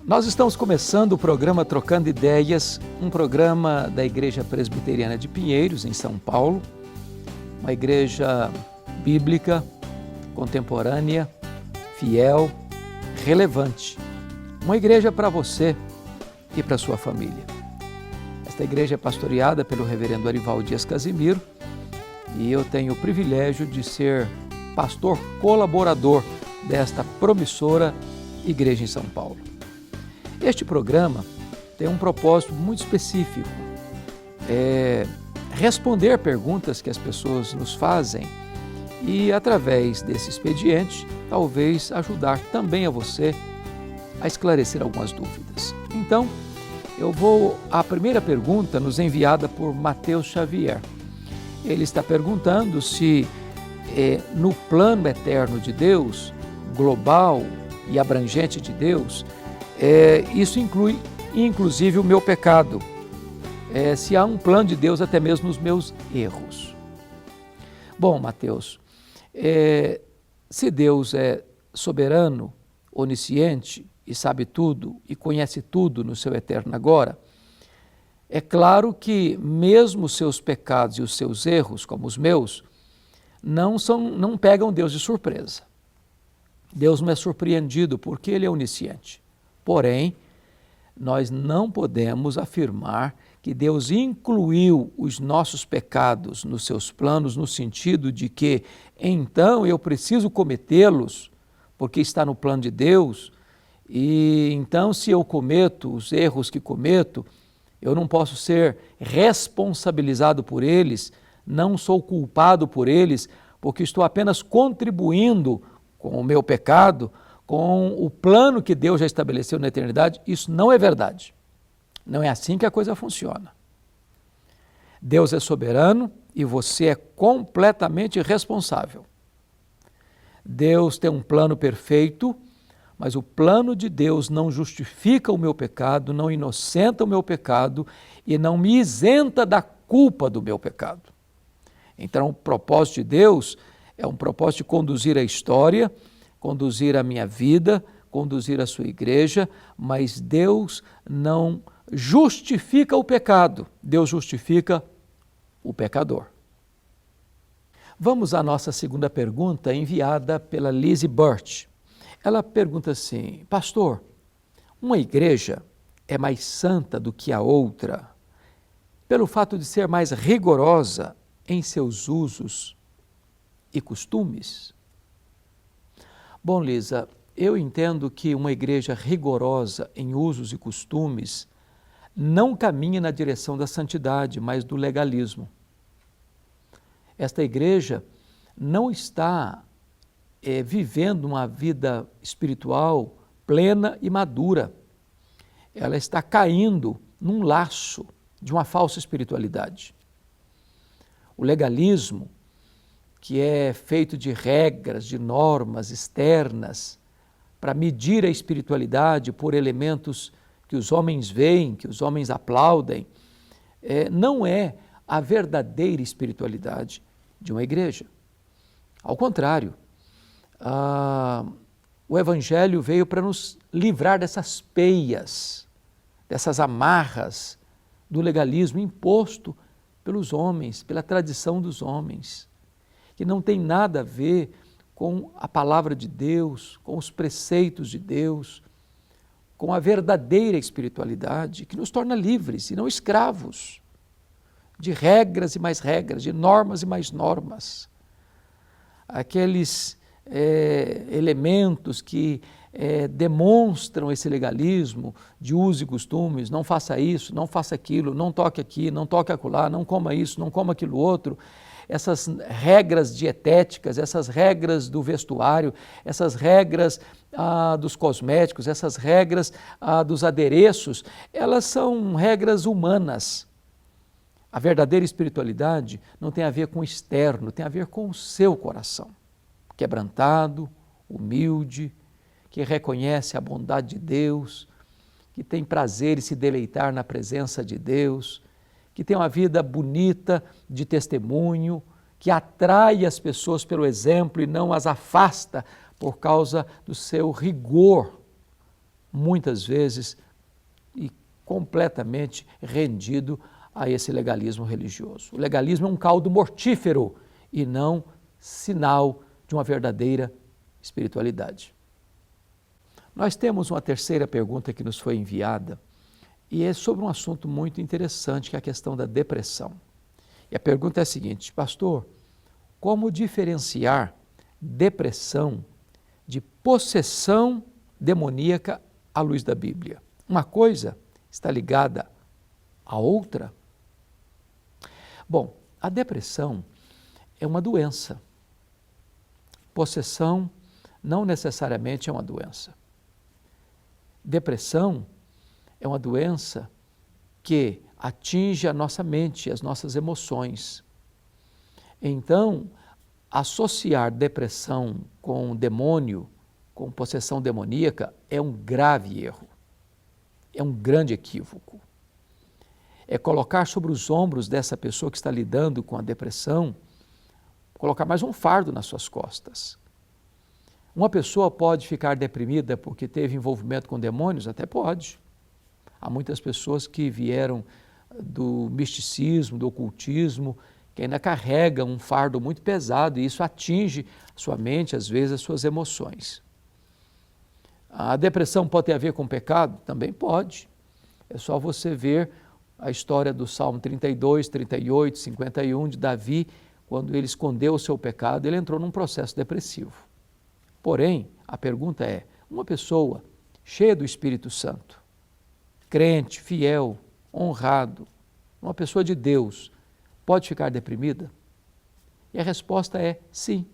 Nós estamos começando o programa Trocando Ideias, um programa da Igreja Presbiteriana de Pinheiros, em São Paulo, uma igreja bíblica, contemporânea, fiel, relevante, uma igreja para você e para sua família. Esta igreja é pastoreada pelo reverendo Arival Dias Casimiro e eu tenho o privilégio de ser pastor colaborador desta promissora igreja em São Paulo. Este programa tem um propósito muito específico, responder perguntas que as pessoas nos fazem e, através desse expediente, talvez ajudar também a você a esclarecer algumas dúvidas. Então, a primeira pergunta nos enviada por Mateus Xavier. Ele está perguntando se no plano eterno de Deus, global e abrangente de Deus, isso inclui, inclusive, o meu pecado. Se há um plano de Deus até mesmo nos meus erros. Bom, Mateus, se Deus é soberano, onisciente e sabe tudo e conhece tudo no seu eterno agora, é claro que mesmo os seus pecados e os seus erros, como os meus, não pegam Deus de surpresa. Deus não é surpreendido porque Ele é onisciente. Porém, nós não podemos afirmar que Deus incluiu os nossos pecados nos seus planos, no sentido de que, então, eu preciso cometê-los, porque está no plano de Deus, e então, se eu cometo os erros que cometo, eu não posso ser responsabilizado por eles, não sou culpado por eles, porque estou apenas contribuindo com o meu pecado, com o plano que Deus já estabeleceu na eternidade. Isso não é verdade. Não é assim que a coisa funciona. Deus é soberano e você é completamente responsável. Deus tem um plano perfeito, mas o plano de Deus não justifica o meu pecado, não inocenta o meu pecado e não me isenta da culpa do meu pecado. Então, o propósito de Deus é um propósito de conduzir a história, conduzir a minha vida, conduzir a sua igreja, mas Deus não justifica o pecado, Deus justifica o pecador. Vamos à nossa segunda pergunta, enviada pela Lizzie Burt. Ela pergunta assim: pastor, uma igreja é mais santa do que a outra pelo fato de ser mais rigorosa em seus usos e costumes? Bom, Lisa, eu entendo que uma igreja rigorosa em usos e costumes não caminha na direção da santidade, mas do legalismo. Esta igreja não está vivendo uma vida espiritual plena e madura. Ela está caindo num laço de uma falsa espiritualidade. O legalismo, que é feito de regras, de normas externas, para medir a espiritualidade por elementos que os homens veem, que os homens aplaudem, não é a verdadeira espiritualidade de uma igreja. Ao contrário, o Evangelho veio para nos livrar dessas peias, dessas amarras do legalismo imposto pelos homens, pela tradição dos homens, que não tem nada a ver com a palavra de Deus, com os preceitos de Deus, com a verdadeira espiritualidade que nos torna livres e não escravos de regras e mais regras, de normas e mais normas. Aqueles elementos que demonstram esse legalismo de usos e costumes, não faça isso, não faça aquilo, não toque aqui, não toque acolá, não coma isso, não coma aquilo outro, essas regras dietéticas, essas regras do vestuário, essas regras dos cosméticos, essas regras dos adereços, elas são regras humanas. A verdadeira espiritualidade não tem a ver com o externo, tem a ver com o seu coração, quebrantado, humilde, que reconhece a bondade de Deus, que tem prazer em se deleitar na presença de Deus, que tem uma vida bonita de testemunho, que atrai as pessoas pelo exemplo e não as afasta por causa do seu rigor, muitas vezes e completamente rendido a esse legalismo religioso. O legalismo é um caldo mortífero e não sinal de uma verdadeira espiritualidade. Nós temos uma terceira pergunta que nos foi enviada e é sobre um assunto muito interessante, que é a questão da depressão. E a pergunta é a seguinte: pastor, como diferenciar depressão de possessão demoníaca à luz da Bíblia? Uma coisa está ligada à outra? Bom, a depressão é uma doença. Possessão não necessariamente é uma doença. Depressão é uma doença que atinge a nossa mente, as nossas emoções. Então, associar depressão com demônio, com possessão demoníaca, é um grave erro. É um grande equívoco. É colocar sobre os ombros dessa pessoa que está lidando com a depressão, colocar mais um fardo nas suas costas. Uma pessoa pode ficar deprimida porque teve envolvimento com demônios? Até pode. Há muitas pessoas que vieram do misticismo, do ocultismo, que ainda carregam um fardo muito pesado e isso atinge a sua mente, às vezes, as suas emoções. A depressão pode ter a ver com pecado? Também pode. É só você ver a história do Salmo 32, 38, 51 de Davi, quando ele escondeu o seu pecado, ele entrou num processo depressivo. Porém, a pergunta é, uma pessoa cheia do Espírito Santo, crente, fiel, honrado, uma pessoa de Deus, pode ficar deprimida? E a resposta é sim.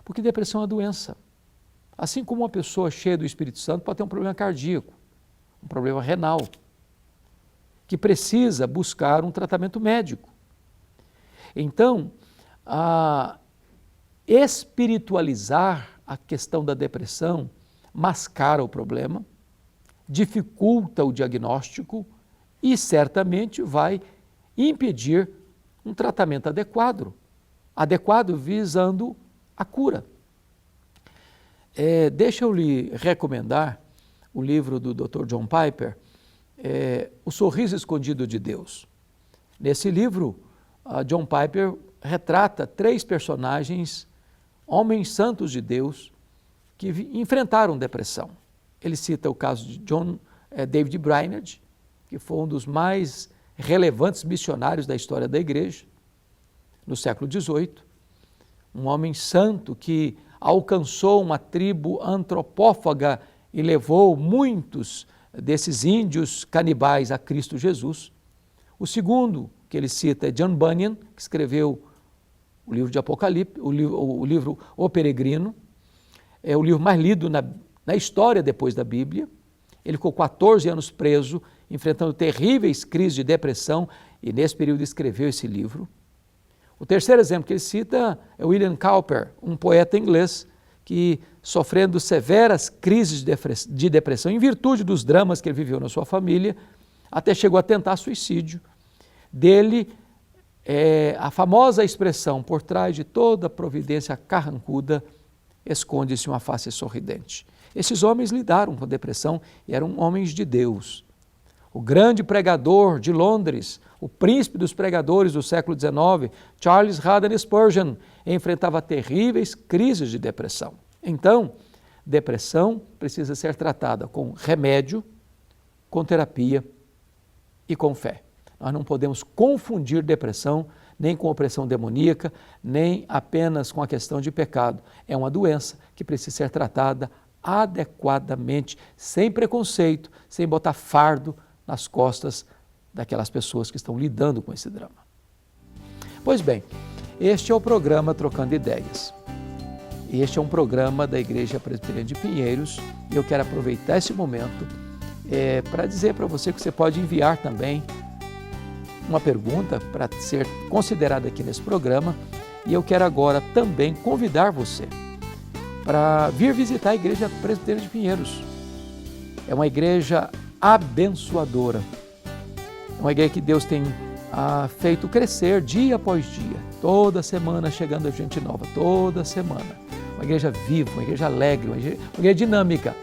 Porque depressão é uma doença. Assim como uma pessoa cheia do Espírito Santo pode ter um problema cardíaco, um problema renal, que precisa buscar um tratamento médico. Então, espiritualizar a questão da depressão mascara o problema, dificulta o diagnóstico e certamente vai impedir um tratamento adequado visando a cura. Deixa eu lhe recomendar o livro do Dr. John Piper, O Sorriso Escondido de Deus. Nesse livro, John Piper retrata 3 personagens, homens santos de Deus, que enfrentaram depressão. Ele cita o caso de David Brainerd, que foi um dos mais relevantes missionários da história da igreja, no século XVIII, um homem santo que alcançou uma tribo antropófaga e levou muitos desses índios canibais a Cristo Jesus. O segundo que ele cita é John Bunyan, que escreveu o livro de Apocalipse, o livro O Peregrino, é o livro mais lido na história depois da Bíblia. Ele ficou 14 anos preso, enfrentando terríveis crises de depressão, e nesse período escreveu esse livro. O terceiro exemplo que ele cita é William Cowper, um poeta inglês que, sofrendo severas crises de depressão, em virtude dos dramas que ele viveu na sua família, até chegou a tentar suicídio. Dele, a famosa expressão, por trás de toda providência carrancuda, esconde-se uma face sorridente. Esses homens lidaram com a depressão e eram homens de Deus. O grande pregador de Londres, o príncipe dos pregadores do século XIX, Charles Haddon Spurgeon, enfrentava terríveis crises de depressão. Então, depressão precisa ser tratada com remédio, com terapia e com fé. Nós não podemos confundir depressão nem com opressão demoníaca, nem apenas com a questão de pecado. É uma doença que precisa ser tratada adequadamente, sem preconceito, sem botar fardo nas costas daquelas pessoas que estão lidando com esse drama. Pois bem, este é o programa Trocando Ideias. Este é um programa da Igreja Presbiteriana de Pinheiros e eu quero aproveitar esse momento para dizer para você que você pode enviar também uma pergunta para ser considerada aqui nesse programa, e eu quero agora também convidar você para vir visitar a Igreja Presbiteriana de Pinheiros. É uma igreja abençoadora. É uma igreja que Deus tem feito crescer dia após dia. Toda semana chegando gente nova, toda semana. Uma igreja viva, uma igreja alegre, uma igreja dinâmica.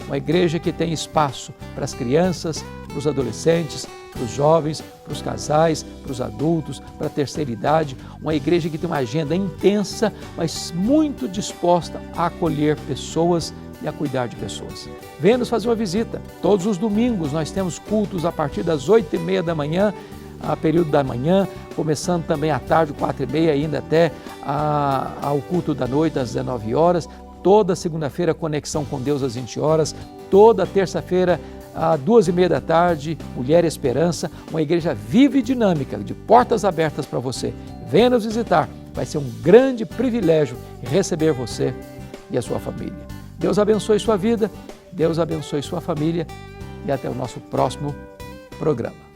Uma igreja que tem espaço para as crianças, para os adolescentes, para os jovens, para os casais, para os adultos, para a terceira idade. Uma igreja que tem uma agenda intensa, mas muito disposta a acolher pessoas e a cuidar de pessoas. Venha nos fazer uma visita. Todos os domingos nós temos cultos a partir das 8h30 da manhã, a período da manhã, começando também à tarde, 4h30, ainda até ao culto da noite, às 19 horas. Toda segunda-feira, conexão com Deus às 20 horas. Toda terça-feira, às 2h30 da tarde, Mulher Esperança. Uma igreja viva e dinâmica, de portas abertas para você. Venha nos visitar. Vai ser um grande privilégio receber você e a sua família. Deus abençoe sua vida, Deus abençoe sua família e até o nosso próximo programa.